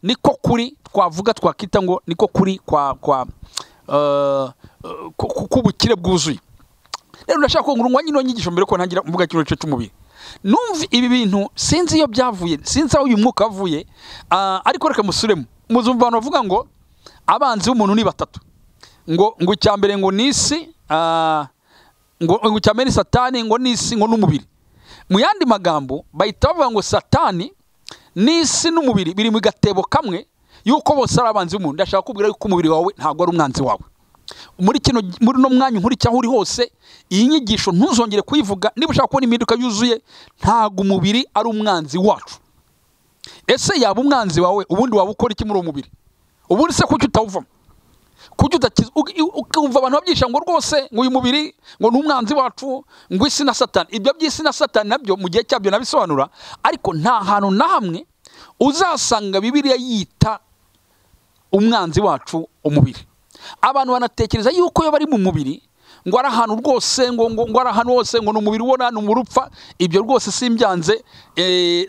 niko kuri twavuga twakita ngo niko kuri kubukire bwuzuye. Rero ndashaka ko ngurungwa nyino nyigisho mbere ko ntangira mvuga kino cyo cy'umubiri. Numva ibi bintu sinzi iyo byavuye, sinzi aho uyu mwuka wavuye, ariko reka musuremo. Muzumva abantu bavuga ngo abanzi b'umuntu ni batatu. Ngo cyambere ngo nisi, ngo cyambere ni Satani, ngo nisi, ngo n'umubiri. Mu yandi magambo bahita bavuga ngo Satani, nisi n'umubiri biri mu gatebo kamwe, yuko bose ari abanzi b'umuntu. Ndashaka kubwira yuko umubiri wawe ntabwo ari umwanzi wawe. Muri no mwanya nkuri cyaho uri hose, iyi nyigisho ntuzongere kuyivuga. Niba ushaka kubona impinduka yuzuye, ntabwo umubiri ari umwanzi wacu. Ese yaba umwanzi wawe, ubundi waba ukora iki muri uwo mubiri? Ubundi se kuki utawuvamo? Kuki utakiza? Ukumva abantu babyisha ngo rwose ngo uyu mubiri ngo n'umwanzi wacu, ngo isi na Satani. Ibyo by'isi na Satani nabyo mu gihe cyabyo nabisobanura, ariko nta hantu na hamwe uzasanga Bibiliya yita umwanzi wacu umubiri. Abantu banatekereza yuko iyo bari mu mubiri ngo ari ahantu rwose ngo ari ahantu hose ngo n'umubiri ubona n'umurupfa. Ibyo rwose simbyanze,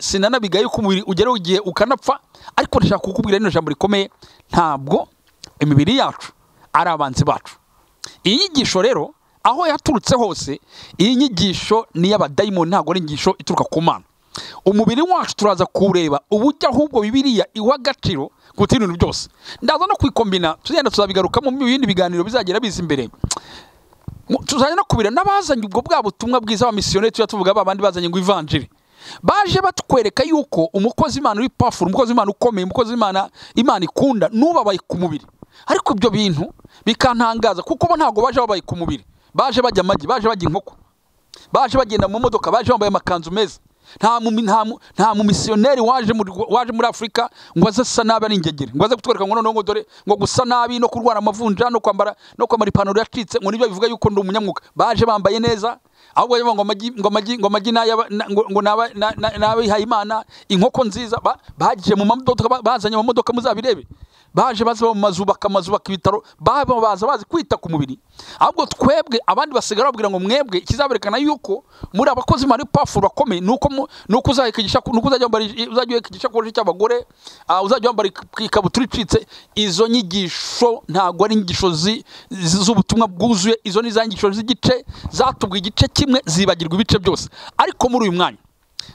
sinanabigaye ko umubiri ugeraho igihe ukanapfa, ariko ndashaka kukubwira rino jambo rikomeye: ntabwo imibiri yacu ari abanzi bacu. Iyi nyigisho rero aho yaturutse hose, iyi nyigisho ni y'abadayimoni, ntabwo ari inyigisho ituruka ku Mana. Umubiri wacu turaza kureba ubujya ahubwo Bibiliya iwa gaciro kuko ibintu byose. Ndaza no kwikombina, tugenda tuzabigarukamo mu bindi biganiro bizagera biza imbere. Tuzajya no kubira n'abazanye ubwo bwa butumwa bwiza wa missionnaire tuvuga babandi bazanye ngo evangelii. Baje batwereka yuko umukozi Imana uri powerful, umukozi Imana ukomeye, umukozi Imana ikunda nubabaye ku mubiri. Ariko ibyo bintu bikantangaza kuko bo ntago baje babaye ku mubiri. Baje bajya amagi, baje bajya inkoko, baje bagenda mu modoka, baje bambaye amakanzu meza. Nta mu missionnaire waje muri Afrika ngo azasa nabi ari ingegere, ngo aze kutwereka ngo noneho ngo dore ngo gusa nabi no kurwara amavunja no kwambara ipantaro yacitse ngo nibyo bivuga yuko ndi umunyamwuka. Baje bambaye neza, ahubwo ngo amagi n'abihaye Imana, inkoko nziza. Baje mu mamodoka, bazanye mu modoka muzabirebe. Baje baza mu mazu bakamazuba ibitaro, baza bazi kwita ku mubiri. Ahubwo twebwe abandi basigara babwira ngo mwebwe ikizaberekana yuko muri abakozi Imana powerful bakomeye nuko uzayikigisha, nuko uzajya igishakoshi cy'abagore, uzajya wambara ikabutura icitse. Izo nyigisho ntabwo ari inyigisho z'ubutumwa bwuzuye. Izo ni za nyigisho z'igice, zatubwiye igice kimwe zibagirwa ibice byose. Ariko muri uyu mwanya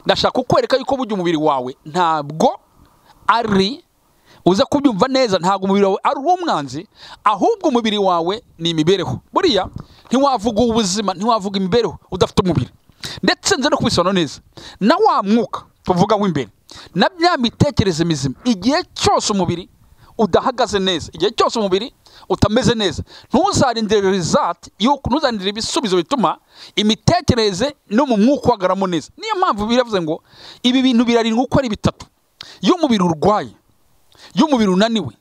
ndashaka kukwereka yuko burya umubiri wawe ntabwo ari, uza kubyumva neza, ntabwo umubiri wawe ari umwanzi, ahubwo umubiri wawe ni imibereho. Buriya ntiwavuga ubuzima, ntiwavuga imibereho udafite umubiri. Ndetse nze no kubisobanura neza, na wa mwuka tuvuga w'imbere, na bya mitekerereze mizima, igihe cyose umubiri udahagaze neza, igihe cyose umubiri utameze neza, ntuzarindire result yuko, ntuzarindire ibisubizo bituma imitekerereze no mu mwuka uhagaramo neza. Niyo mpamvu biravuze ngo ibi bintu birarindwa uko ari bitatu: iyo umubiri urwaye, iyo umubiri unaniwe,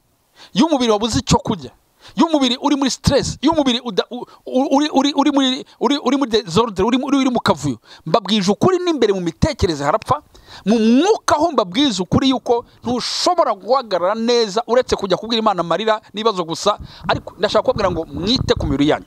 iyo umubiri wabuze icyo kurya, iyo umubiri uri muri stress, iyo umubiri uri muri disorder, uri mu kavuyo. Mbabwije ukuri, n'imbere mu mitekerereze harapfa, mu mwuka ho mbabwiza ukuri yuko ntushobora guhagarara neza uretse kujya kubwira Imana amarira n'ibibazo gusa. Ariko ndashaka kubabwira ngo mwite ku mibiri yanyu.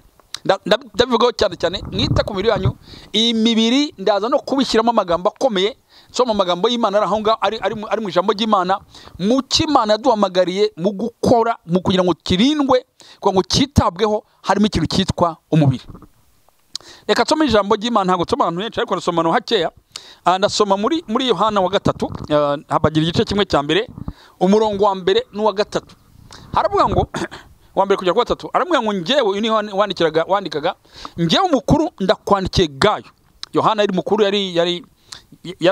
Ndabivugaho cyane mwite ku mibiri yanyu. Iyi mibiri ndaza no kubishyiramo amagambo akomeye. Soma amagambo y'Imana ari mu ijambo ry'Imana, mu cy'Imana yaduhamagariye mu gukora, mu kugira ngo kirindwe, kugira ngo cyitabweho, harimo ikintu cyitwa umubiri. Reka nsome ijambo ry'Imana, ntabwo nsoma ahantu henshi ariko ndasoma no hakeya. Ndasoma muri Yohana wa 3, habagira igice kimwe cya mbere, umurongo wa mbere n'uwa 3. Haravuga ngo wa mbere kujya ku 3, aravuga ngo njyewe, uyu ni wandikaga, njyewe umukuru ndakwandikiye Gayo. Yohana ari mukuru, yari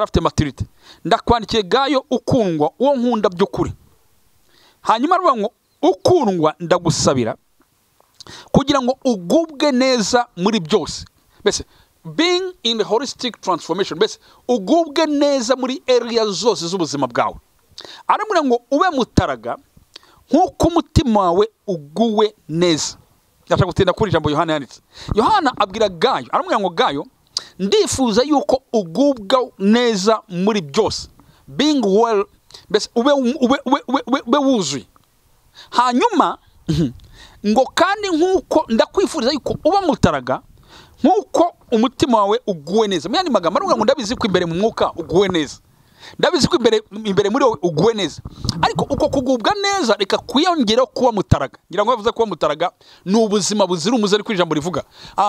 afite maturite. Ndakwandikiye Gayo ukundwa, uwo nkunda by'ukuri. Hanyuma aravuga ngo ukundwa, ndagusabira kugira ngo ugubwe neza muri byose. Mbese being in the holistic transformation, mbese ugubwe neza muri area zose z'ubuzima bwawe. Aravuga ngo ube mutaraga nk'uko umutima wawe uguwe neza. Ndashaka gutinda kuri ijambo Yohana yanditse. Yohana abwira Gayo, aravuga ngo Gayo, ndifuza yuko ugubwa neza muri byose, being well, mbese ube wuzuye. Hanyuma ngo kandi nk'uko ndakwifuriza yuko uba mutaraga nk'uko umutima wawe uguwe neza. Mu yandi magambo aravuga ngo ndabizi ko imbere mu mwuka uguwe neza. ndabizi ko imbere muri wowe uguwe neza, ariko uko kugubwa neza reka kwiyongeraho kuba mutaraga. Ngira ngo bavuze kuba mutaraga ni ubuzima buzira umuze, ariko ijambo rivuga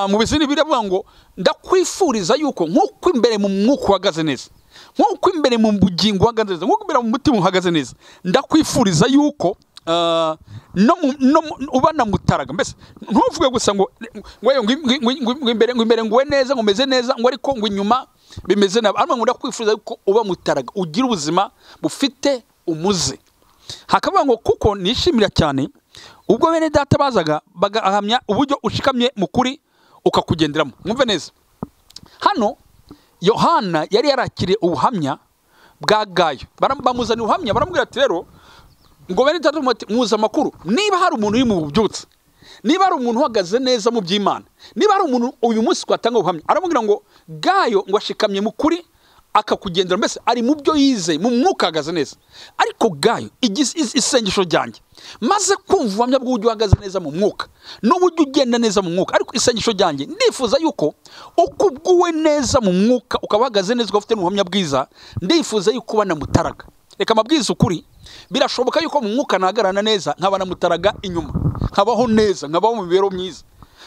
mu bizini biravuga ngo ndakwifuriza yuko nk'uko imbere mu mwuka uhagaze neza, nk'uko imbere mu bugingo uhagaze neza, nk'uko imbere mu mutima uhagaze neza, ndakwifuriza yuko ubana mutaraga. Mbese ntuvuge gusa ngo imbere nguwe neza, ngo meze neza, ngo ariko ngo inyuma bimeze nabi. Ariko ndakwifuriza yuko uba mutaraga, ugira ubuzima bufite umuze. Hakavuga ngo kuko nishimira cyane ubwo bene data bazaga bagahamya uburyo ushikamye mu kuri ukakugenderamo. Mwumve neza, hano Yohana yari yarakiriye ubuhamya bwa Gayo, bamuzana ubuhamya, baramubwira ati rero ngo bene data muza amakuru, niba hari umuntu uri mu bubyutse, niba hari umuntu uhagaze neza mu by'Imana, niba hari umuntu uyu munsi twatanga ubuhamya, aramubwira ngo Gayo ngo ashikamye mu kuri akakugendera. Mbese ari mu byo yizeye, mu mwuka ahagaze neza. Ariko Gayo, isengesho ryanjye maze kumva ubuhamya bw'uburyo uhagaze neza mu mwuka n'uburyo ugenda neza mu mwuka, ariko isengesho ryanjye ndifuza yuko uko ubwuwe neza mu mwuka ukaba uhagaze neza, ufite n'ubuhamya bwiza, ndifuza yuko ubana mutaraga. Reka mabwiza ukuri, birashoboka yuko mu mwuka nahagarana neza, nkabana mutaraga inyuma, nkabaho neza, nkabaho mu mibereho myiza,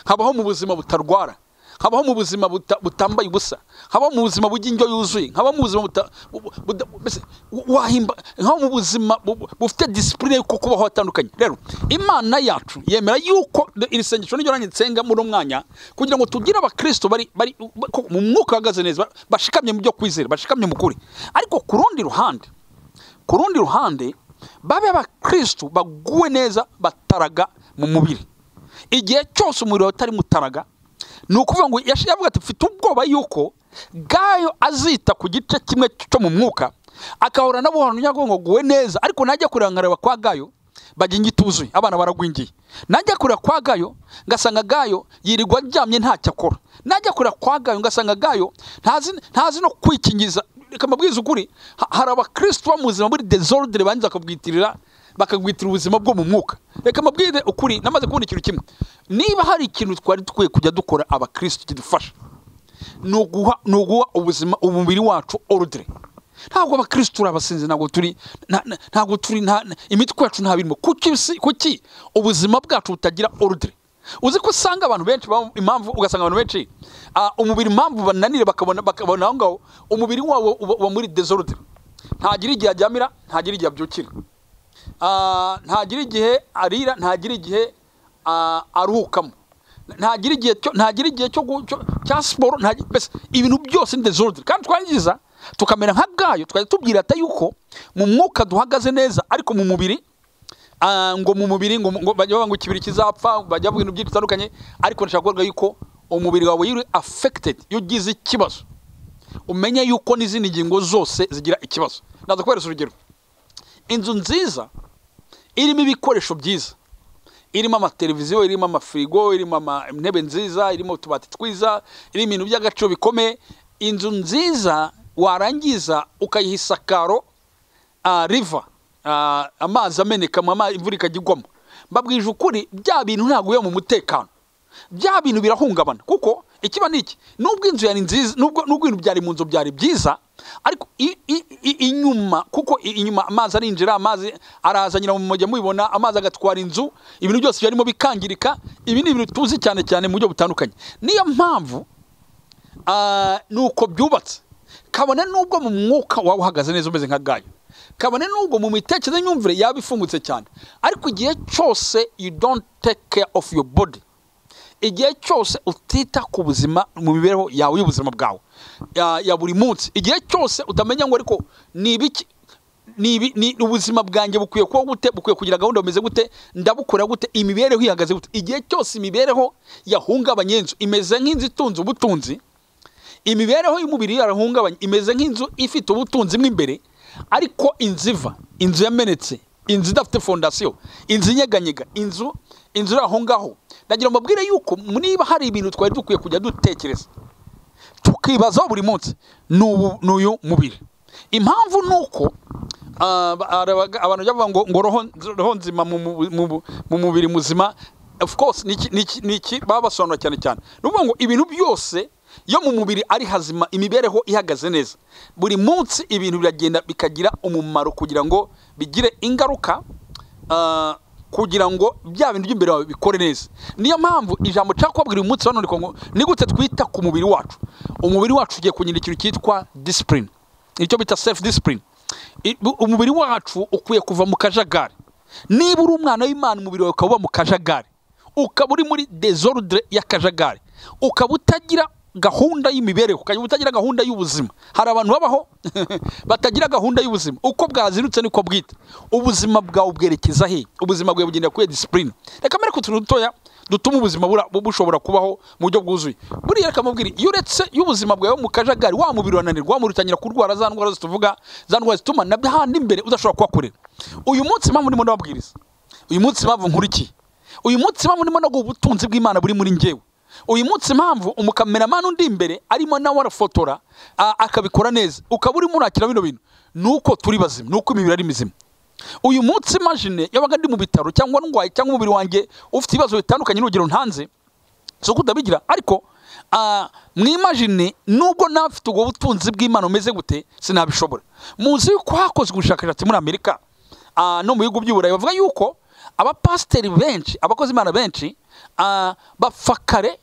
nkabaho mu buzima butarwara, nkabaho mu buzima butambaye ubusa, nkabaho mu buzima bw'indyo yuzuye, nkabaho mu buzima nkabaho mu buzima bufite disipurine yo kubaho hatandukanye. Rero Imana yacu yemera yuko iri sengesho niryo nanjye nsenga muri umwanya, kugira ngo tugire abakristo bari mu mwuka bahagaze neza, bashikamye mu byo kwizera, bashikamye mu kuri. Ariko ku rundi ruhande babe abakristo baguwe neza, bataraga mu mubiri. Igihe cyose umubiri wawe utari mutaraga, ni ukuvuga ngo yavuga ati mfite ubwoba yuko Gayo azita ku gice kimwe cyo mu mwuka, akahora n'abuhamya ngo guwe neza, ariko najya kureba nkareba kwa Gayo baginga ituzuye, abana baragwingiye. Najya kureba kwa Gayo ngasanga Gayo yirirwa aryamye ntacyo akora. Najya kureba kwa Gayo ngasanga Gayo ntazi no kwikingiza. Reka mabwiza ukuri, hari abakristo bamuzima muri desordre banza bakabwitirira ubuzima bwo mu mwuka. Reka mabwire ukuri, namaze kubona ikintu kimwe, niba hari ikintu twari dukwiye kujya dukora abakristo kidufasha, nuguha ubuzima umubiri wacu ordre. Ntabwo abakristo turabasinze, ntabwo turi imitwe yacu nta birimo. Kuki ubuzima bwacu butagira ordre? Uzi ko usanga abantu benshi impamvu, ugasanga abantu benshi umubiri impamvu bananire bakabona aho ngaho umubiri wabo uba muri desordre. Ntagira igihe aryamira, ntagira igihe abyukira, ntagira igihe arira, ntagira igihe aruhukamo, ntagira igihe cya siporo, ibintu byose ni desordre. Kandi twangiza tukamera nka Gayo, twari tubwira ata yuko mu mwuka duhagaze neza, ariko mu mubiri ngo mu mubiri ngo bajya bavuga ngo ikibiri kizapfa, bajya bavuga ibintu byinshi bitandukanye. Ariko ndashaka kuvuga yuko umubiri wawe yuri affected, iyo ugize ikibazo umenye yuko n'izindi ngingo zose zigira ikibazo. Ndaza kubereza urugero. Inzu nziza irimo ibikoresho byiza, irimo amateleviziyo, irimo amafirigo, irimo intebe nziza, irimo utubati twiza, irimo ibintu by'agaciro bikomeye. Inzu nziza warangiza ukayiha isakaro river, amazi ameneka, imvura ikagigwamo, mbabwije ukuri bya bintu ntaguye mu mutekano, bya bintu birahungabana. Kuko ikiba niki, nubwo inzu yari nziza, nubwo ibintu byari mu nzu byari byiza, ariko inyuma, kuko inyuma amazi arinjira, amazi arazanyira mu mujya mubibona, amazi agatwara inzu, ibintu byose byarimo bikangirika. Ibi ni ibintu tuzi cyane cyane mu buryo butandukanye. Niyo mpamvu nuko byubatse, kabone nubwo mu mwuka wawe uhagaze neza umeze nka Gayo, kabone nubwo mu mitekerereze n'imyumvire yaba ifungutse cyane, ariko igihe cyose you don't take care of your body, igihe cyose utita ku buzima mu mibereho yawe y'ubuzima bwawe ya buri munsi, igihe cyose utamenya ngo ariko ni ubuzima bwanjye bukwiye kuba gute, bukwiye kugira gahunda bumeze gute, ndabukora gute, imibereho ihagaze gute. Igihe cyose imibereho yahungabanye, inzu imeze nk'inzu itunze ubutunzi, imibereho y'umubiri yarahungabanye, imeze nk'inzu ifite ubutunzi mo imbere, ariko inzu yamenetse, inzu idafite fondasiyo, inzu inyeganyega, inzu iraho ngaho. Ndagira ngo mbabwire yuko niba hari ibintu twari dukwiye kujya dutekereza tukibazaho buri munsi, n'uyu mubiri. Impamvu nuko abantu bavuga ngo roho nzima mu mubiri muzima, of course niki baba basobanura cyane cyane. Nuvuga ngo ibintu byose yo mu mubiri ari hazima, imibereho ihagaze neza, buri munsi ibintu biragenda bikagira umumaro kugira ngo bigire ingaruka, kugira ngo bya bintu by'imbere wawe bikore neza. Niyo mpamvu ijambo cyakubwira uyu munsi hano ngo ni gute twita ku mubiri wacu. Umubiri wacu ugiye kugira ikintu cyitwa discipline, icyo bita self discipline. Umubiri wacu ukwiye kuva mu kajagari. Niba uri umwana w'Imana, umubiri wawe ukaba mu kajagari, ukaba uri muri desordre y'akajagari, ukaba utagira gahunda y'imibereho, ukaba utagira gahunda y'ubuzima. Hari abantu babaho batagira gahunda y'ubuzima, uko bwazirutse niko bwita. Ubuzima bwawe bwerekeza he? Ubuzima bwawe bugendera kuri discipline. Reka mbere ko turutoya dutuma ubuzima bushobora kubaho mu buryo bwuzuye. Buriya reka mubwire, iyo uretse y'ubuzima bwawe mu kajagari, wa mubiri wananirwa, wa mubiri utangira kurwara za ndwara zituvuga, za ndwara zituma nabyo handi imbere udashobora kuhakorera. Uyu munsi mpamvu ndimo ndababwiriza, uyu munsi mpamvu nkurikiye, uyu munsi mpamvu ndimo no ubutunzi bw'Imana buri muri njyewe, uyu munsi mpamvu umukameramani undi imbere arimo nawe arafotora akabikora neza, ukaba urimo urakira bino bintu, nuko turi bazima, nuko imibiri ari mizima. Uyu munsi imagine yabaga ndi mu bitaro cyangwa ndwaye, cyangwa umubiri wanjye ufite ibibazo bitandukanye n'urugero ntanze so kudabigira, ariko mwimagine nubwo nafite ubwo butunzi bw'Imana umeze gute sinabishobora. Muzi ko hakozwe ubushakashatsi muri Amerika no mu bihugu by'Uburayi, bavuga yuko abapasiteri benshi, abakozi Imana benshi bapfa kare,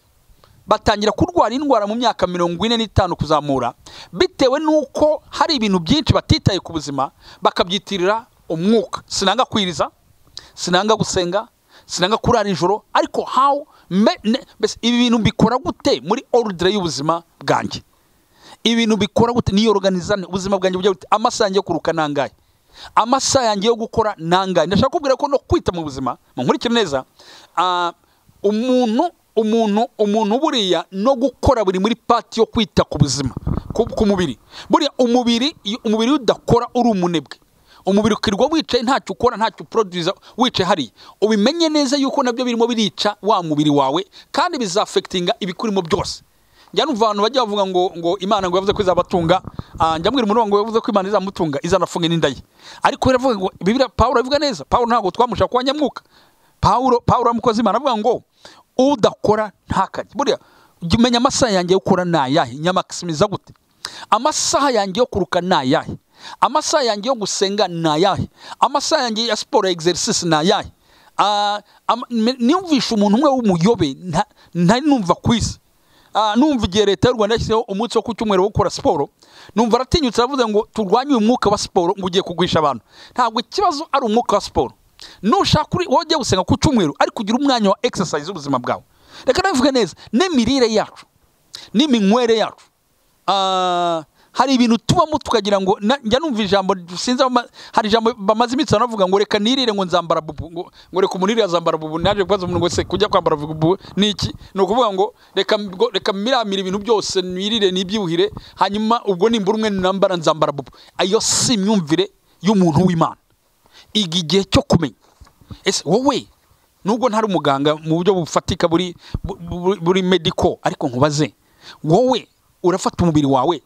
batangira kurwara indwara mu myaka 45 kuzamura, bitewe nuko hari ibintu byinshi batitaye ku buzima bakabyitirira umwuka. Sinanga kwiriza, sinanga gusenga, sinanga kurara ijoro, ariko ibi bintu bikora gute muri ordre y'ubuzima bwanjye? Ibintu bikora gute niyo organizane ubuzima bwanjye bujya gute? Amasaha yanjye yo kuruka nangaye, amasaha yanjye yo gukora nangaye. Ndashaka kubwira ko no kwita mu buzima, nkurikira neza, umuntu buriya no gukora buri muri pati yo kwita ku buzima, ku mubiri. Buriya umubiri udakora uri umunebwe. Umubiri ukirwa wicaye ntacyo ukora, ntacyo produce, wicaye hari, ubimenye neza yuko nabyo birimo birica wa mubiri wawe, kandi bizafectinga ibikurimo byose. Njya numva abantu bajya bavuga ngo Imana ngo yavuze ko izabatunga, njya mbwira umuntu ngo yavuze ko Imana izamutunga izanafunga n'inda ye. Ariko biravuga ngo Bibiliya, Pawulo avuga neza, Pawulo ntabwo twamushaka kwa nyamwuka. Pawulo amukoze Imana avuga ngo udakora ntakajye. Buriya ujya umenya amasaha yanjye yo gukora nayahe, nyamakisimiza gute? Amasaha yanjye yo kuruka nayahe, amasaha yanjye yo gusenga nayahe, amasaha yanjye ya sport exercice nayahe. Niyumvisha umuntu umwe w'umuyobe ntari numva kwisi. Numva igihe leta y'u Rwanda yashyizeho umunsi wo ku cyumweru wo gukora siporo, numva aratinyutse aravuze ngo turwanye uyu mwuka wa siporo ngo ugiye kugwisha abantu. Ntabwo ikibazo ari umwuka wa siporo. Nushaka wojye gusenga ku cyumweru, ariko ugira umwanya wa exercise ubuzima bwawe. Reka nabivuge neza, n'imirire yacu, n'iminywere yacu, hari ibintu tubamo tukagira ngo njya numva ijambo sinza, hari ijambo bamaze imitsi banavuga ngo reka nirire ngo nzambara bubu, ngo reka umuniri azambara bubu. Naje kubaza umuntu ngo se kujya kwambara bubu niki? No kuvuga ngo reka miramira ibintu byose nirire nibyibuhire, hanyuma ubwo nimbura umwe nambara nzambara bubu. Ayo si imyumvire y'umuntu w'Imana. Igihe cyo kumenya ese wowe, nubwo ntari umuganga mu buryo bufatika buri medical, ariko nkubaze wowe, urafata umubiri wawe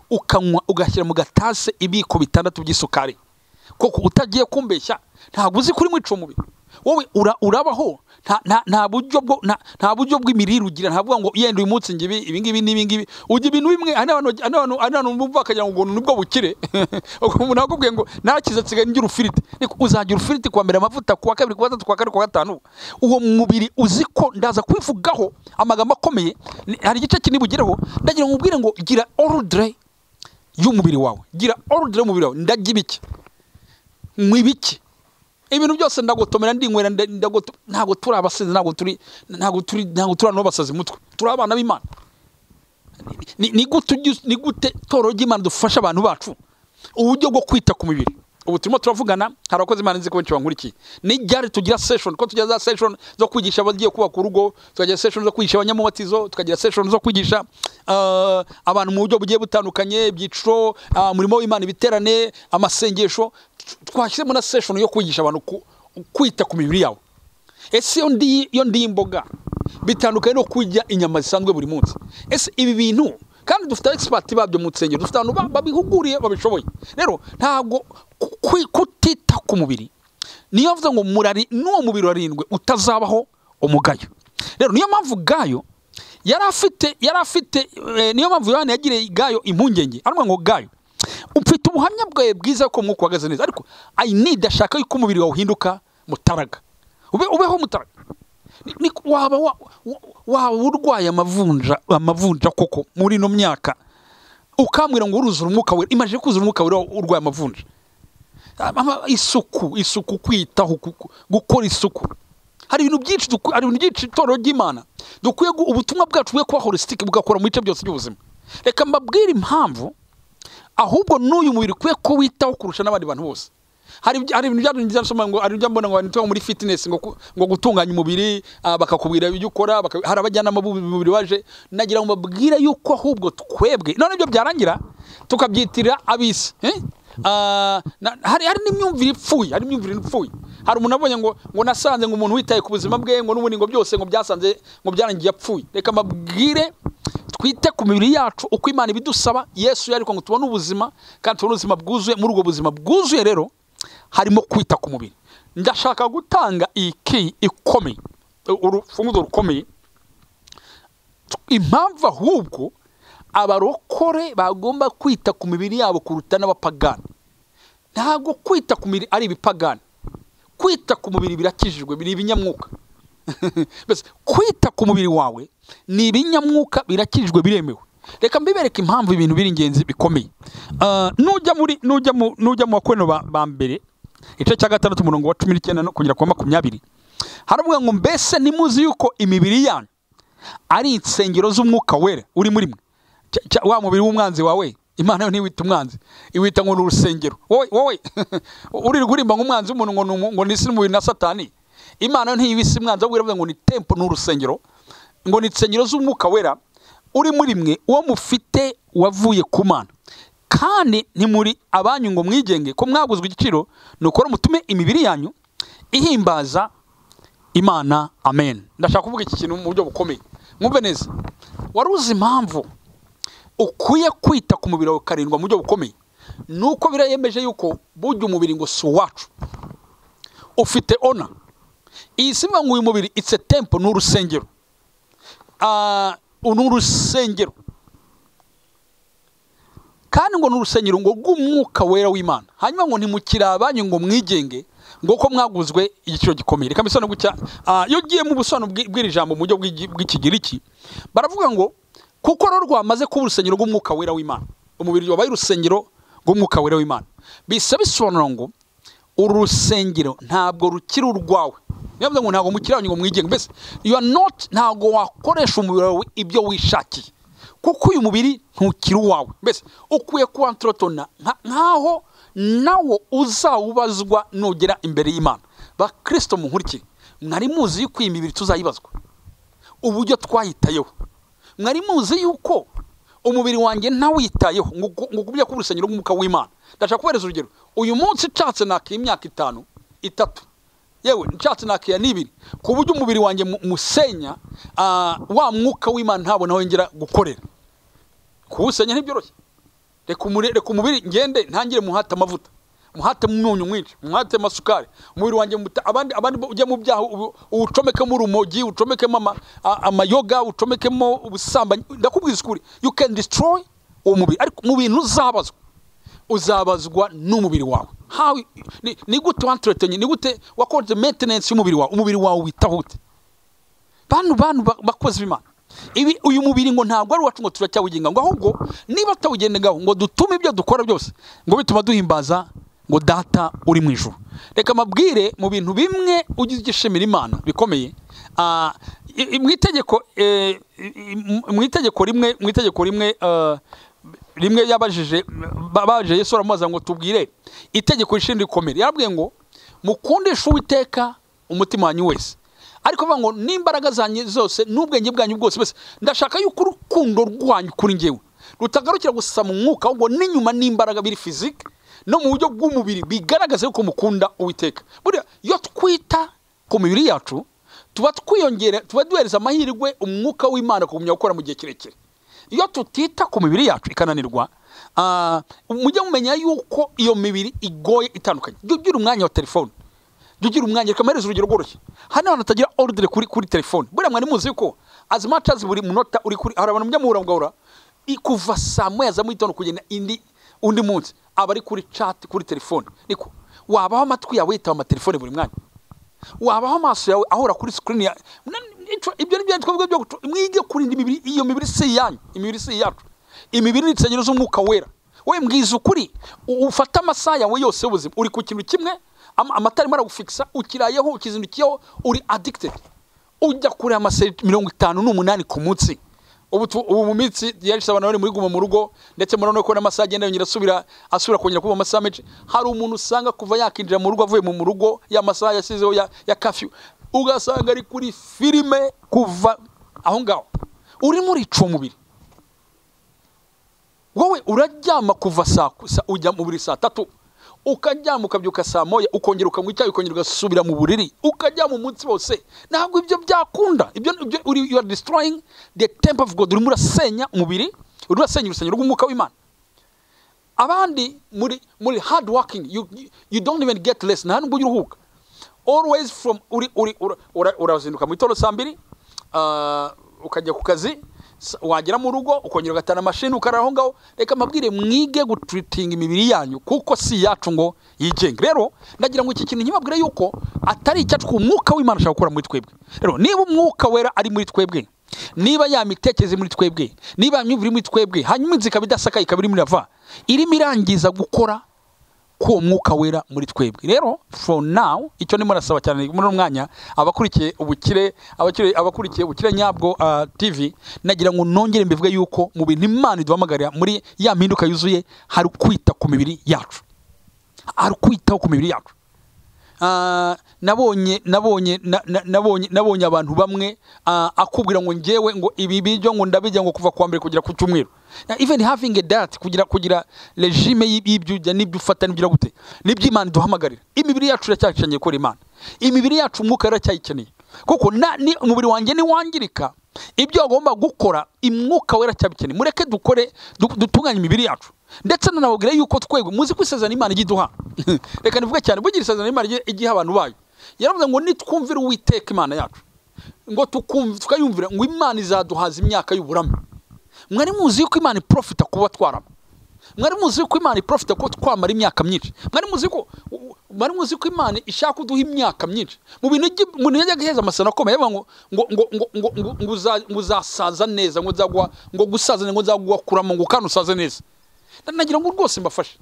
ukanywa ugashyira mu gatase ibiko 6 by'isukari, koko utagiye kumbeshya ntabwo uzi kuri mwica umubiri wowe? Urabaho nta buryo bw'imirire ugira, ntavuga ngo yenda uyu munsi ngibi ibingibi n'ibingibi, ujya ibintu bimwe. Abantu bumva akagira ngo nibwo bukire. Umuntu akubwiye ngo nakize nsigaye ngira ufiriti, uzagira ufiriti kwa mbere, amavuta kuwa kabiri, kuwa gatatu, kuwa kane, kuwa gatanu. Uwo mubiri uzi ko ndaza kwivugaho amagambo akomeye, hari igice kinini bugireho. Ndagira ngo ubwire ngo gira ordre y'umubiri wawe, gira ordre y'umubiri wawe. Ndagibiki mwibiki ibintu byose ndagotomera ndinywera, ntabwo turi abasinzi, ntabwo turi n'abasazi mutwe, turi abana b'Imana. Ni gute toro ry'Imana dufasha abantu bacu uburyo bwo kwita ku mibiri? Ubu turimo turavugana, hari abakozi Imana nzi ko benshi bankurikiye. Ni ryari tugira session, ko tugira za session zo kwigisha abagiye kubaka urugo, tukagira session zo kwigisha abanyamubatizo, tukagira session zo kwigisha abantu mu buryo bugiye butandukanye, byiciro, murimo w'Imana, ibiterane, amasengesho. Twashyizemo na session yo kwigisha abantu kwita ku mibiri yawe. Ese yo ndi imboga bitandukanye no kurya inyama zisanzwe buri munsi? Ese ibi bintu, kandi dufite expert babyo mu nsengero, dufite abantu babihuguriye babishoboye. Rero ntabwo kutita ku mubiri, niyo avuze ngo n'uwo mubiri warindwe utazabaho umugayo. Rero niyo mpamvu gayo yari afite niyo mpamvu Yohana yagiriye Gayo impungenge aravuga ngo Gayo umfite ubuhamya bwawe bwiza ko mwuka uhagaze neza ariko I need ashaka yuko umubiri wawe uhinduka mutaraga ubeho mutaraga waba urwaye amavunja koko muri no myaka ukambwira ngo uruzura umwuka we imaje kuzura umwuka we urwaye amavunja isuku kwitaho gukora isuku hari ibintu byinshi toro ry'Imana dukwiye ubutumwa bwacu bwo kuba holistic bugakora mu bice byose by'ubuzima reka mbabwire impamvu ahubwo n'uyu mubiri kwiye ko witaho kurusha n'abandi bantu bose hari ibintu byarusoma ngo ari mbona ngo abantu muri fitness ngo gutunganya umubiri bakakubwira ibyo ukora hari abajyanama b'umubiri waje nagira ngo mbabwire yuko ahubwo twebwe none ibyo byarangira tukabyitira abisi hari n'imyumvire ipfuye hari umuntu abonye ngo nasanze ngo umuntu witaye ku buzima bwe ngo n'ubundi ngo byose ngo byasanze ngo byarangiye apfuye reka mbabwire twite ku mibiri yacu uko Imana ibidusaba Yesu yariko ngo tubone ubuzima kandi tubone ubuzima bwuzuye muri ubwo buzima bwuzuye rero harimo kwita ku mubiri ndashaka gutanga iki ikomeye urufunguzo rukomeye impamvu ahubwo abarokore bagomba kwita ku mibiri yabo kuruta n'abapagani ntago kwita ku mibiri ari ibipagani kwita ku mubiri birakijijwe biri ibinyamwuka bese kwita ku mubiri wawe ni ibinyamwuka birakijijwe biremewe reka mbibereke impamvu ibintu biri ingenzi bikomeye nujya mu bakweno ba mbere igice cya 6 umurongo wa 19 no kugera kwa 20 haravuga ngo mbese nimuzi yuko imibiri yanyu ari insengero z'umwuka wera uri muri mwe wa mubiri w'umwanzi wawe Imana yo ntiwita umwanzi iwita ngo n'urusengero wowe uri gurimba nk'umwanzi w'umuntu ngo nisi n'umubiri na Satani Imana yo ntiyibise umwanzi ahubwo iravuga ngo ni temple n'urusengero ngo ni insengero z'umwuka wera uri muri mwe uwo mufite wavuye ku Mana kandi ntimuri abanyu ngo mwigenge ko mwaguzwe igiciro nukora mutume imibiri yanyu ihimbaza Imana amen ndashaka kuvuga iki kintu mu buryo bukomeye mwumve neza waruzi impamvu ukwiye kwita ku mubiri wawe karindwa mu buryo bukomeye nuko birayemeje yuko burya umubiri ngo si uwacu ufite ona iyi simba ngo uyu mubiri it's a temple n'urusengero n'urusengero kandi ngo n'urusengero ngo rw'umwuka wera w'Imana hanyuma ngo ntimukira abanyu ngo mwigenge ngo ko mwaguzwe igiciro gikomeye reka mbisano gucya iyo giye mu busano bw'iri jambo mu buryo bw'ikigiriki baravuga ngo kuko rwamaze kuba urusengero rw'umwuka wera w'Imana umubiri wabaye urusengero rw'umwuka wera w'Imana bisa bisobanura ngo uru rusengero ntabwo rukiri urwawe niyo ngo ntabwo mukiranye ngo mwigenge mbese you are not ntabwo wakoresha umubiri wawe ibyo wishakiye kuko uyu mubiri ntukiri uwawe mbese ukwiye kuwantrotona nkaho nawo uzawubazwa nugera imbere y'Imana ba Kristo munkurikire mwari muzi yuko iyi mibiri tuzayibazwa uburyo twahitayeho mwari muzi yuko umubiri wanjye ntawitayeho ngo kubya ku rusengero rw'umwuka w'Imana ndashaka kubereza urugero uyu munsi nshatse nakiye imyaka 5 3 yewe nshatse nakiye 2 ku buryo umubiri wanjye musenya wa mwuka w'Imana ntabona aho ngera gukorera kuwusenya ntibyoroshye reka umubiri ngende ntangire muhata amavuta muhate munyu mwinshi muhate masukari umubiri wanjye abandi ujya mu byaha ucomekemo urumogi ucomekemo amayoga ucomekemo ubusambanyi ndakubwiza ukuri you can destroy uwo mubiri ariko mu bintu uzabazwa n'umubiri wawe ni gute wantretenye ni gute wakoze maintenance y'umubiri wawe umubiri wawe witaho ute bantu bakoze b'Imana ibi uyu mubiri ngo ntabwo ari wacu ngo turacyawugenga ngo ahubwo niba tawugendegaho ngo dutume ibyo dukora byose ngo bituma duhimbaza ngo data uri mu ijuru reka mabwire mu bintu bimwe ugize igishimira Imana bikomeye mu itegeko rimwe yabajije baje Yesu aramubaza ngo tubwire itegeko rishindi rikomeye yarabwiye ngo mukundishe Uwiteka umutima wanyu wese ariko bavuga ngo n'imbaraga zanyu zose n'ubwenge bwanyu bwose bese ndashaka yuko urukundo rwanyu kuri ngewe rutagarukira gusa mu mwuka ahubwo n'inyuma n'imbaraga biri physique no mu buryo bw'umubiri bigaragaza yuko mukunda Uwiteka buriya iyo twita ku mibiri yacu tuba twiyongera tuba duhereza amahirwe umwuka w'Imana kugumya gukora mu gihe kirekire iyo tutita ku mibiri yacu ikananirwa mujye mumenya yuko iyo mibiri igoye itandukanye ugira umwanya wa telefone ugira umwanya reka mpereza urugero rworoshye hano abantu atagira ordre kuri telefone buriya mwari muzi yuko as much as buri munota uri kuri hari abantu mujya muhura kuva saa moya za mu gitondo kugenda undi munsi aba ari kuri chat kuri telefone niko wabaho amatwi yawe yitaba amatelefone buri mwanya wabaho amaso yawe ahora kuri screen ya ibyo nibyo twavuga byo mwige kurinda imibiri iyo mibiri si yanyu imibiri si yacu imibiri n'itsengero z'umwuka wera we mbwiza ukuri ufata amasaha yawe yose ubuzima uri ku kintu kimwe amatari mara gufixa ukirayeho ukizindukiyeho uri addicted ujya kuri amaseri 58 ku munsi ubu mu mitsi yarisha abantu bari muri guma mu rugo ndetse murano ko n'amasaha agenda yongera asubira kongera kuba amasaha menshi hari umuntu usanga kuva yakinjira mu rugo avuye mu rugo ya masaha yasizeho ya curfew ugasanga ari kuri filime kuva aho ngaho uri muri ico mubiri wowe urajyama kuva saa ujya mu buri saa 3 ukajyama ukabyuka saa moya ukongera ukanywa icyayi ukongera ugasubira mu buriri ukajya mu munsi wose ntabwo ibyo byakunda ibyo you are destroying the temple of God urimo urasenya umubiri urimo urasenya urusengero rw'umwuka w'Imana abandi muri hard working you don't even get less nta nubwo uruhuka always from urazinduka mu gitondo saa 2 ukajya ku kazi wagera mu rugo ukongera ugatana machine ukaraho ngaho reka mabwire mwige gutreating imibiri yanyu kuko si yacu ngo yigenge rero ndagira ngo iki kintu nkibabwire yuko atari icyacu ku mwuka w'Imana ashaka gukora muri twebwe rero niba umwuka wera ari muri twebwe niba yamitekereze muri twebwe niba myumvire muri twebwe hanyuma inzika bidasakaye ikabiri muri rava irimo irangiza gukora ko mwuka wera muri twebwe rero for now icyo ndimo nasaba cyane muri umwanya abakurikiye ubukire nyabwo TV nagira ngo nongere mbivuge yuko mu bintu Imana iduhamagarira muri ya mpinduka yuzuye hari kwita ku mibiri yacu hari kwitaho ku mibiri yacu nabonye abantu bamwe akubwira ngo ngewe ngo ibi bijyo ngo ndabijya ngo kuva kwa mbere kugera ku cyumweru even having a diet kugira regime y'ibyo n'ibyo ufata n'ibyo gute n'ibyo Imana duhamagarira imibiri yacu iracyacanye kuri Imana imibiri yacu umwuka yaracyayikeneye kuko ni umubiri wanjye ni wangirika ibyo agomba gukora imwuka wera cyabikeneye mureke dukore dutunganye imibiri yacu ndetse nanababwira yuko twegwe muzi kwisezerana Imana igiduha reka nivuge cyane bugira isezerana Imana igiha abantu bayo yaravuze ngo nitwumvira Uwiteka Imana yacu ngo tukayumvira ngo Imana izaduhaza imyaka y'uburame mwari muzi yuko Imana profita kuba twarama mwari muzi yuko Imana profita ko twamara imyaka myinshi mwari muzi ko Imana ishaka kuduha imyaka myinshi mu bintu umuntu yajya gaheza amasano akomeye ngo uzasaza neza ngo gusaza ngo nzagwa kurama ngo kandi usaze neza nagira ngo rwose mbafashe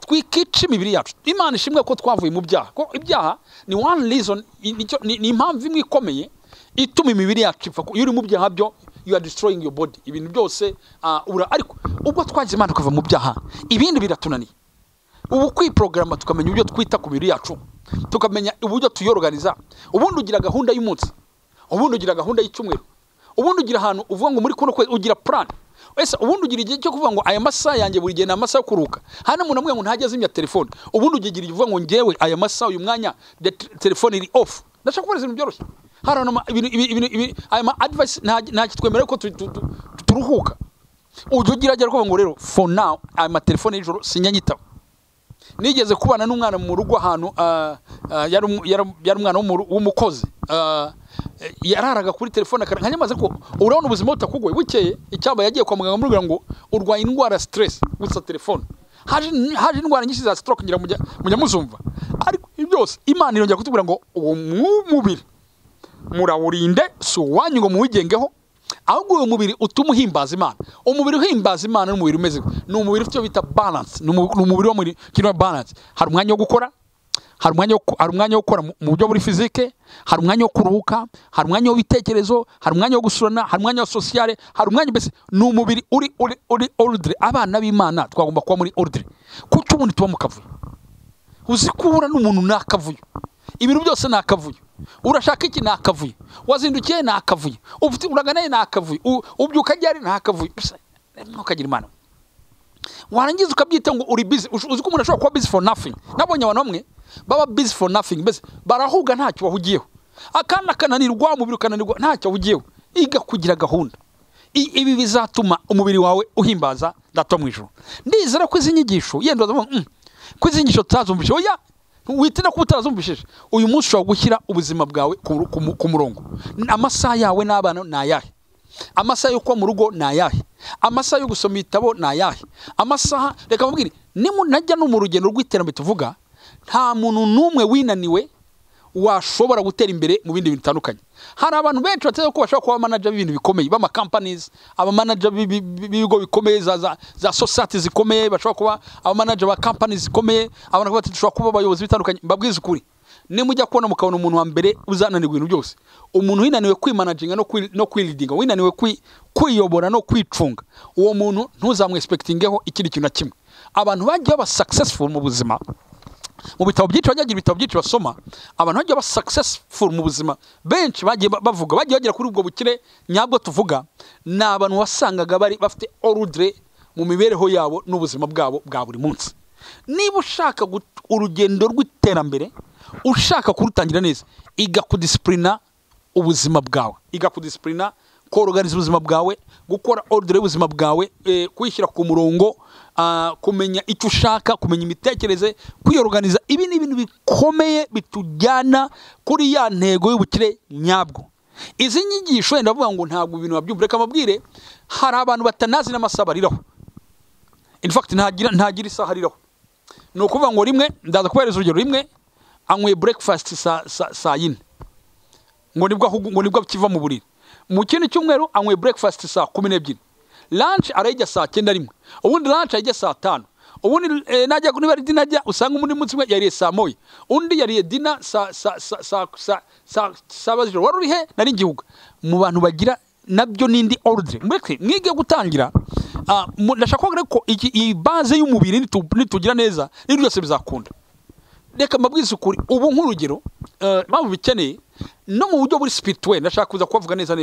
twikice imibiri yacu Imana ishimwe ko twavuye mu byaha ko ibyaha ni one reason ni impamvu imwe ikomeye ituma imibiri yacu ipfa iyo uri mu byaha byo you are destroying your body ibintu byose ariko ubwo twagize Imana kuva mu byaha ibindi biratunaniye ubu kwiprograma tukamenya uburyo twita ku mibiri yacu tukamenya uburyo tuyorganiza ubundi ugira gahunda y'umunsi ubundi ugira gahunda y'icyumweru ubundi ugira ahantu uvuga ngo muri kuno kwezi ugira plan wese ubundi ugira igihe cyo kuvuga ngo aya masaha yanjye buri gihe na masaha yo kuruka hano umuntu amwe ngo ntajya azimya telefone ubundi ugira igihe uvuga ngo ngewe aya masaha uyu mwanya telefone iri off ndashaka kubaza ibintu byoroshye harano ibintu aya ma advice nta kitwemerera ko turuhuka ugira kuvuga ngo rero for now aya ma telefone y'ijoro sinyanyitaho nigeze kubana n'umwana mu rugo ahantu yari umwana w'umukozi yararaga kuri telefone nkanyamaze ko urabona ubuzima butakugoye bukeye icyamba yagiye kwa muganga murubwira ngo urwaye indwara stress gusa telefone haje indwara nyinshi za stroke ngira mujya muzumva ariko byose Imana irongera kutubwira ngo uwo mubiri murawurinde so wanyu ngo muwigengeho ahubwo uwo mubiri utuma uhimbaza Imana umubiri uhimbaza Imana n'umubiri umeze ni umubiri ufite bita balance ni umubiri wo muri kino balance hari umwanya wo gukora hari umwanya wo gukora mu buryo buri physique hari umwanya wo kuruhuka hari umwanya w'ibitekerezo hari umwanya wo gusurana hari umwanya wa sociale hari umwanya mbese ni umubiri uri ordre abana b'Imana twagomba kuba muri ordre kuko ubundi tuba mu kavuyo uzi kubura n'umuntu nakavuyo ibintu byose nakavuyo urashaka iki nakavuyo wazindukiye nakavuyo ufite uraganaye nakavuyo ubyuka ryari nakavuyo ntukagira Imana warangiza ukabyita ngo uri busy uzi ko umuntu ashobora kuba busy for nothing nabonye abantu bamwe baba busy for nothing mbese barahuga ntacyo bahugiyeho akana kananirwa umubiri kananirwa ntacyo bahugiyeho iga kugira gahunda ibi bizatuma umubiri wawe uhimbaza Data mu ijuru ndizera ko izi nyigisho yenda ko izi nyigisho tazumvise oya witina ko utazumvishije uyu munsi ushobora gushyira ubuzima bwawe ku murongo amasaha yawe n'abana nayahe amasaha yo kuba mu rugo ni ayahe, amasaha yo gusoma ibitabo ni ayahe, amasaha reka mubwire najya no mu rugendo rw'iterambere tuvuga nta muntu n'umwe winaniwe washobora gutera imbere mu bindi bintu bitandukanye. Hari abantu benshi bateze ko bashobora kuba manager b'ibintu bikomeye b'ama companies, aba manager b'ibigo bikomeye za society zikomeye, bashobora kuba aba manager ba companies zikomeye, abantu bati dushobora kuba abayobozi bitandukanye. Mbabwiza ukuri, nimujya kubona mukabona umuntu wa mbere uzananirwa ibintu byose, umuntu winaniwe kwimanaginga no kwilidinga, winaniwe kwiyobora no kwicunga, uwo muntu ntuzamwe expectingeho ikindi kintu na kimwe. Abantu bagiye baba successful mu buzima, mu bitabo byinshi bagiye ibitabo byinshi basoma, abantu bagiye ba successful mu buzima benshi bagiye bavuga, bagiye bagera kuri ubwo bukire nyabwo tuvuga, ni abantu wasangaga bari bafite ordre mu mibereho yabo n'ubuzima bwabo bwa buri munsi. Niba ushaka urugendo rw'iterambere, ushaka kurutangira neza, iga kudisciplina ubuzima bwawe, iga kudisciplina koroganiza ubuzima bwawe, gukora ordre y'ubuzima bwawe, kwishyira ku murongo, kumenya icyo ushaka, kumenya imitekerereze, kwiyorganiza. Ibi ni ibintu bikomeye bitujyana kuri ya ntego y'ubukire nyabwo. Izi nyigisho wenda bavuga ngo ntabwo ibintu babyumva, reka mabwire, hari abantu batanazi n'amasaha bariraho. In fact ntagira isaha ariraho. Ni ukuvuga ngo rimwe, ndaza kubahereza urugero, rimwe anywe breakfast saa yine, ngo nibwo kiva mu buriri. Mu kindi cyumweru anywe breakfast saa 12, lunch arayijya saa 9 rimwe, ubundi lunch ayijya saa 5, ubundi najya kuri bari dinajya usanga umuntu munsi mwe yariye saa 1, undi yariye dina saa baziro. Wari uri he? Nari ngihuga. Mu bantu bagira nabyo nindi ordre, mwige gutangira. Ndashaka ko iyi base y'umubiri nitugira neza n'ibyo byose bizakunda. Reka mabwiza ukuri, ubu nk'urugero mpamvu bikeneye no mu buryo buri spirituel, ndashaka kuza kuvuga neza.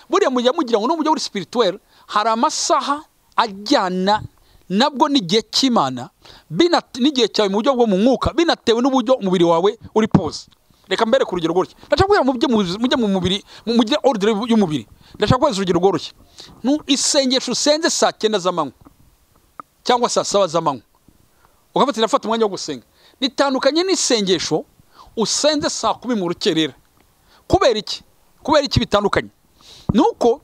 Buriya mujya mugira ngo no mu buryo buri spirituel hari amasaha ajyana nabwo n'igihe cy'Imana, n'igihe cyawe mu buryo bwo mu mwuka, binatewe n'uburyo umubiri wawe uri pose. Reka mbere ku rugero goroshye, ndashaka kugira mujye mu mubiri, mugire ordre y'umubiri. Ndashaka kubaza urugero goroshye, isengesho usenze saa 9 z'amanywa cyangwa saa 7 z'amanywa, ukafatira umwanya wo gusenga, bitandukanye n'isengesho usenze saa 10 mu rukerera. Kubera iki bitandukanye? Nuko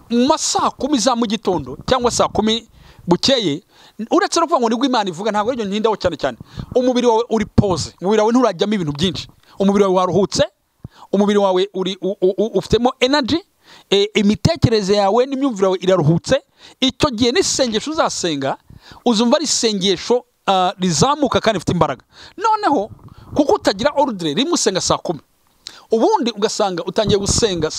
mu masaha 10 za mu gitondo cyangwa saa 10 bukeye, uretse no kuvuga ngo nibwo Imana ivuga, ntabwo ryo ntindaho cyane, umubiri wawe uri pose, umubiri wawe nturajyamo ibintu byinshi, umubiri wawe waruhutse, umubiri wawe ufitemo energy, imitekerereze yawe n'imyumvire yawe iraruhutse. Icyo gihe n'isengesho uzasenga uzumva ari isengesho rizamuka kandi rifite imbaraga. Noneho kuko utagira ordre, rimwe usenga saa 10, ubundi ugasanga utangiye gusenga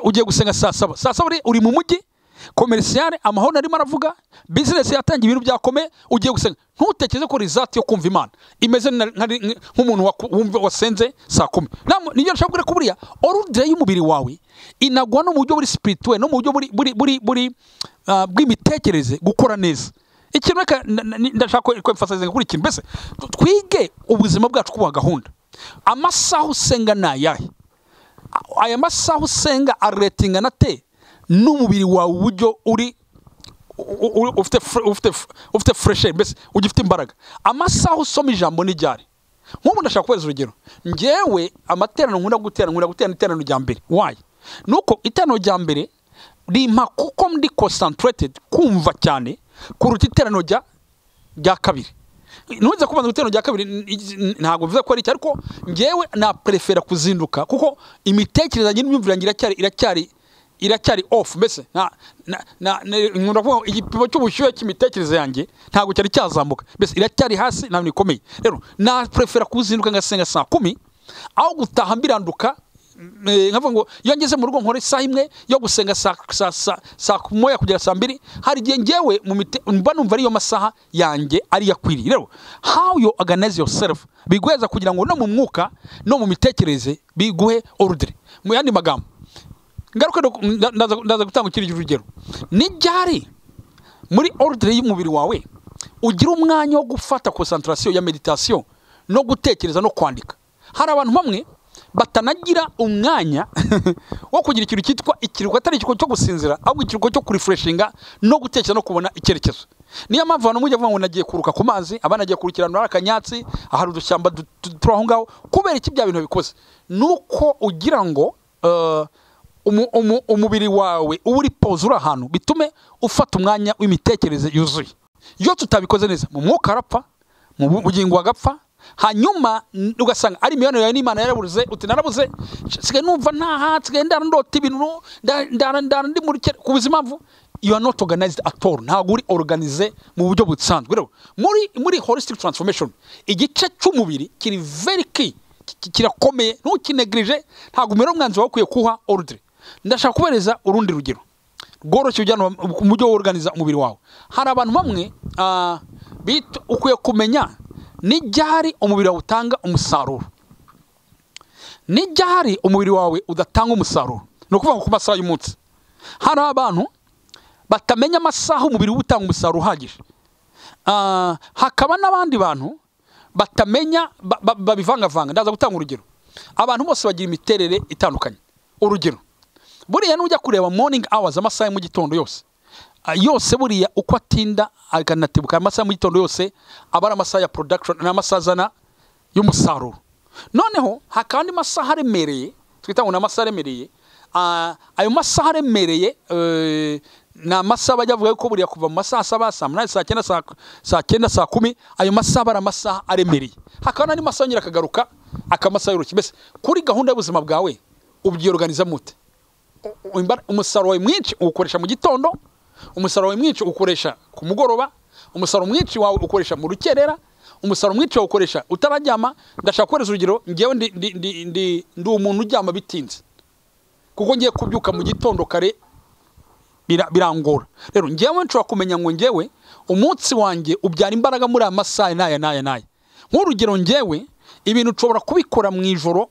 ugiye gusenga saa 7. Saa 7 uri mu mujyi commercial, amahoro arimo aravuga, business yatangiye, ibintu byakomeye, ugiye gusenga. Ntutekereze ko result yo kumva Imana imeze nk'umuntu wasenze saa 10. Niyo nshaka kugira kuburiya ordre y'umubiri wawe inagwa no mu buryo buri spirituel, no mu buryo buri bw'imitekerereze gukora neza. Ikintu reka ndashaka ko emphasize kuri ikintu, mbese twige ubuzima bwacu kuba gahunda. Amasaha usenga na yahe, aya masaha usenga aretinga nate n'umubiri wawe uburyo uri ufite fresh, mbese ugifite imbaraga. Amasaha usoma ijambo n'ijyari. Nk'ubu ndashaka kubaza urugero, ngewe amaterano nkunda gutera iterano rya mbere. Why? Nuko iterano rya mbere rimpa kuko ndi concentrated kumva cyane kuruta iterano rya kabiri. Ntuze kubanza iterano rya kabiri, ntabwo bivuze ko ari cyo, ariko ngewe na prefera kuzinduka kuko imitekerereze n'imyumvire yanjye iracyari off. Mbese nkunda kuvuga igipimo cy'ubushyuhe cy'imitekerereze yanjye ntabwo cyari cyazamuka, mbese iracyari hasi, ntabwo nikomeye. Rero na prefera kuzinduka ngasenga saa 10 aho gutaha mbiranduka. Nkavuga ngo iyo ngeze mu rugo nkora isaha imwe yo gusenga saa 1 kugera saa 2, hari igihe ngewe mba numva ariyo masaha yanjye ari yakwiriye. Rero how you organize yourself bigweza kugira ngo no mu mwuka no mu mitekerereze biguhe ordre. Mu yandi magambo, ngaruka ndaza gutanga ikindi urugero. Nijyari muri ordre y'umubiri wawe ugira umwanya wo gufata concentration ya meditation no gutekereza no kwandika. Hari abantu bamwe batanagira umwanya wo kugira ikintu cyitwa ikiruhuko, atari ikiruhuko cyo gusinzira ahubwo ikiruhuko cyo kurefreshinga no gutekereza no kubona icyerekezo. Niyo mpamvu abantu mujya vuga ngo nagiye kuruka ku mazi, abana nagiye kurukirana akanyatsi, ahari udushyamba turi aho ngaho. Kubera iki bya bintu bikoze nuko ugira ngo umubiri wawe uri pause uri ahantu bitume ufata umwanya w'imitekerereze yuzuye. Iyo tutabikoze neza mu mwuka arapfa, mu bugingo agapfa, hanyuma ugasanga ari imibonano yawe n'Imana yarabuze, uti narabuze sigaye numva ntaha, sigaye ndarandota ibintu ndi muri ku buzima mvu. You are not organized at all. Ntabwo uri organize mu buryo busanzwe. Rero muri holistic transformation igice cy'umubiri kiri very key, kirakomeye, ntukinegrije. Ntabwo umero umwanzi wawe ukwiye kuha ordre. Ndashaka kubereza urundi rugero rworoshye ujyana mu buryo organiza umubiri wawe. Hari abantu bamwe ukwiye kumenya ni ryari umubiri wawe utanga umusaruro, ni ryari umubiri wawe udatanga umusaruro. No kuvuga ku masaha y'umunsi. Hari abantu batamenya amasaha umubiri utanga umusaruro uhagije. Hakaba n'abandi bantu batamenya babivangavanga. Ndaza gutanga urugero. Abantu bose bagira imiterere itandukanye. Urugero, buriya nujya kureba morning hours, amasaha mu gitondo yose buriya uko atinda akanatibuka amasaha mu gitondo yose abara amasaha ya production n'amasazana y'umusaruro. Noneho hakandi masaha aremereye, twita ngo n'amasaha aremereye. Ayo masaha aremereye na masaha bajya vuga ko buriya kuva mu masaha 7, saa 8, saa 9, saa 10, ayo masaha bara masaha aremereye. Hakana ni masaha nyira kagaruka akamasaha y'uruki. Mbese kuri gahunda y'ubuzima bwawe ubyiorganiza mute? Umusaruro wawe mwinshi ukoresha mu gitondo, umusaruro wawe mwinshi ukoresha ku mugoroba, umusaruro mwinshi wawe ukoresha mu rukerera, umusaruro mwinshi wawe ukoresha utarajyama. Ndashaka kwereza urugero, ngewe ndi umuntu ujyama bitinze kuko ngiye kubyuka mu gitondo kare birangora. Rero ngewe nshobora kumenya ngo ngewe umunsi wanjye ubyara imbaraga muri amasaha naya. Nk'urugero, ngewe ibintu nshobora kubikora mu ijoro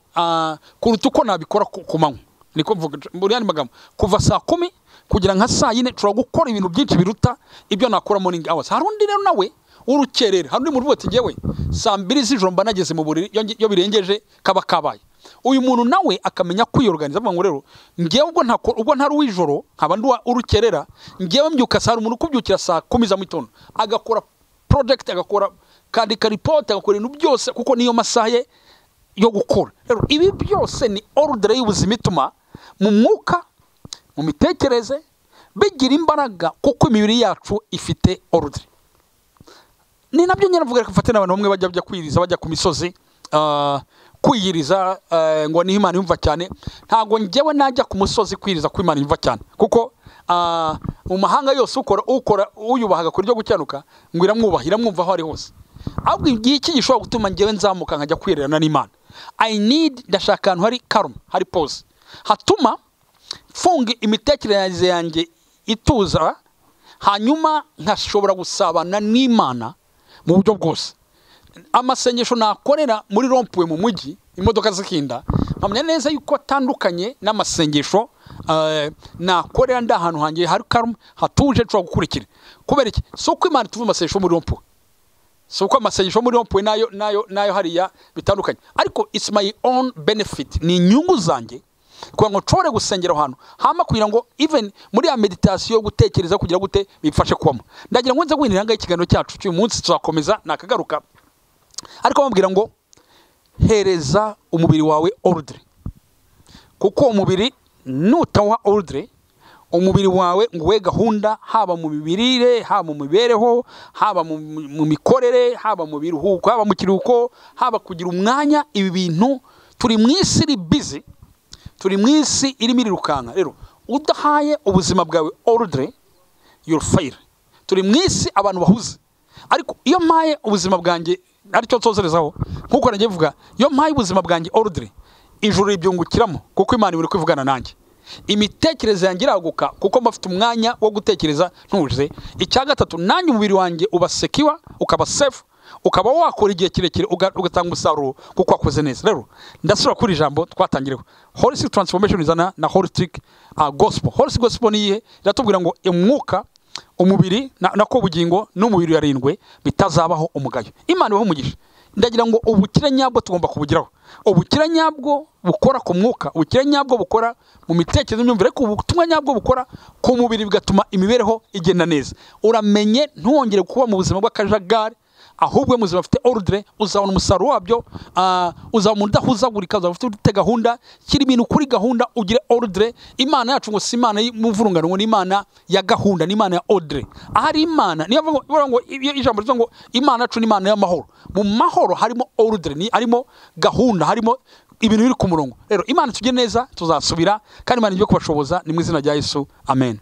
kuruta uko nabikora ku manywa. Niko mvuga muri andi magambo, kuva saa 10 kugira nka saa 4 nshobora gukora ibintu byinshi biruta ibyo nakora morning hours. Hari undi rero nawe urukerera, hari undi muntu wese ngewe saa 2 z'ijoro mba nageze mu buriri, yo birengeje kaba kabaye. Uyu muntu nawe akamenya kwiyorganiza. Avuga ngo rero ngewe ubwo ntari uwijoro nkaba ndi urukerera, ngewe mbyuka saa, umuntu kubyukira saa 10 za mu gitondo agakora project, agakora kandi report, agakora ibintu byose kuko niyo masaha ye yo gukora. Rero ibi byose ni ordre y'ubuzima ituma mu mwuka, mu mitekerereze bigira imbaraga kuko imibiri yacu ifite ordre. Ni nabyo nyine navuga ko mfate n'abantu bamwe bajya kwiriza, bajya ku misozi kwiyiriza ngo ni Imana yumva cyane. Ntago ngewe najya ku musozi kwiriza ko Imana yumva cyane kuko mu mahanga yose ukora uyubahaga kuri ryo gucyanuka ngo iramwubahira, mwumva aho ari hose. Ahubwo iki gishobora gutuma ngewe nzamuka nkajya kwirerana n'Imana. Ndashaka ahantu hari calm, hari pause, hatuma funga imitekerereze yanjye ituza, hanyuma nkashobora gusabana n'Imana mu buryo bwose. Amasengesho nakorera muri rompuwe mu mujyi imodoka zikinda, mpamya neza yuko atandukanye n'amasengesho nakorera nda ahantu hanjye hari calm, hatuje nshobora gukurikira. Kubera iki? So uko Imana tuvuga amasengesho muri rompuwe, so uko amasengesho muri rompuwe nayo hariya bitandukanye. Ariko it's my own benefit, ni inyungu zanjye kugira ngo nshobore gusengera ahantu hama kugira ngo even muri ya meditation gutekereza kugira gute bifashe kwamo. Ndagira ngo nze gwinira ngaho ikiganiro cyacu cy'uyu munsi tuzakomeza nakagaruka, ariko bambwira ngo hereza umubiri wawe ordre, kuko umubiri nutawa ordre, umubiri wawe ngo we gahunda, haba mu mibirire, haba mu mibereho, haba mu mikorere, haba mu biruhuko, haba mu kiruhuko, haba kugira umwanya. Ibi bintu turi mu isi iri busy, turi mu isi irimo irirukanka. Rero udahaye ubuzima bwawe ordre, you'll fail. Turi mu isi abantu bahuze, ariko iyo mpaye ubuzima bwanjye aricyo nsozerezaho nkuko nagiye vuga, iyo mpaye ubuzima bwanjye ordre, ijuru ribyungukiramo kuko Imana iri kwivugana nanjye. Imitekerereze yanjye iraguka kuko mbafite umwanya wo gutekereza ntuje. Icya gatatu, nanjye umubiri wanjye uba secure, ukaba safe, ukaba wakora igihe kirekire, ugatanga umusaruro kuko wakoze neza. Rero ndasura kuri ijambo twatangireho, holistic transformation izana na holistic gospel. Holistic gospel niye iratubwira ngo umwuka, umubiri nako bugingo n'umubiri yarindwe bitazabaho umugayo. Imana ibaho umugisha. ndagira ngo ubukire nyabwo tugomba kubugiraho, ubukire nyabwo bukora ku mwuka, ubukire nyabwo bukora mu mitekerezo n'imyumvire, ariko ubutumwa nyabwo bukora ku mubiri bigatuma imibereho igenda neza. Uramenye ntuwongere kuba mu buzima bw'akajagari, ahubwo muzima afite ordre, uzabona umusaruro wabyo, uzabona udahuzagurika, uzaba ufite gahunda, kiri ibintu kuri gahunda, ugire ordre. Imana yacu ngo si Imana y'umuvurungano, ngo ni Imana ya gahunda, ni Imana ya ordre. Ahari Imana niyo ngo ijambo rivuga ngo Imana yacu ni Imana y'amahoro. Mu mahoro harimo ordre, ni harimo gahunda, harimo ibintu biri ku murongo. Rero Imana tujye neza, tuzasubira kandi Imana ijye kubashoboza, ni mu izina rya Yesu, amen.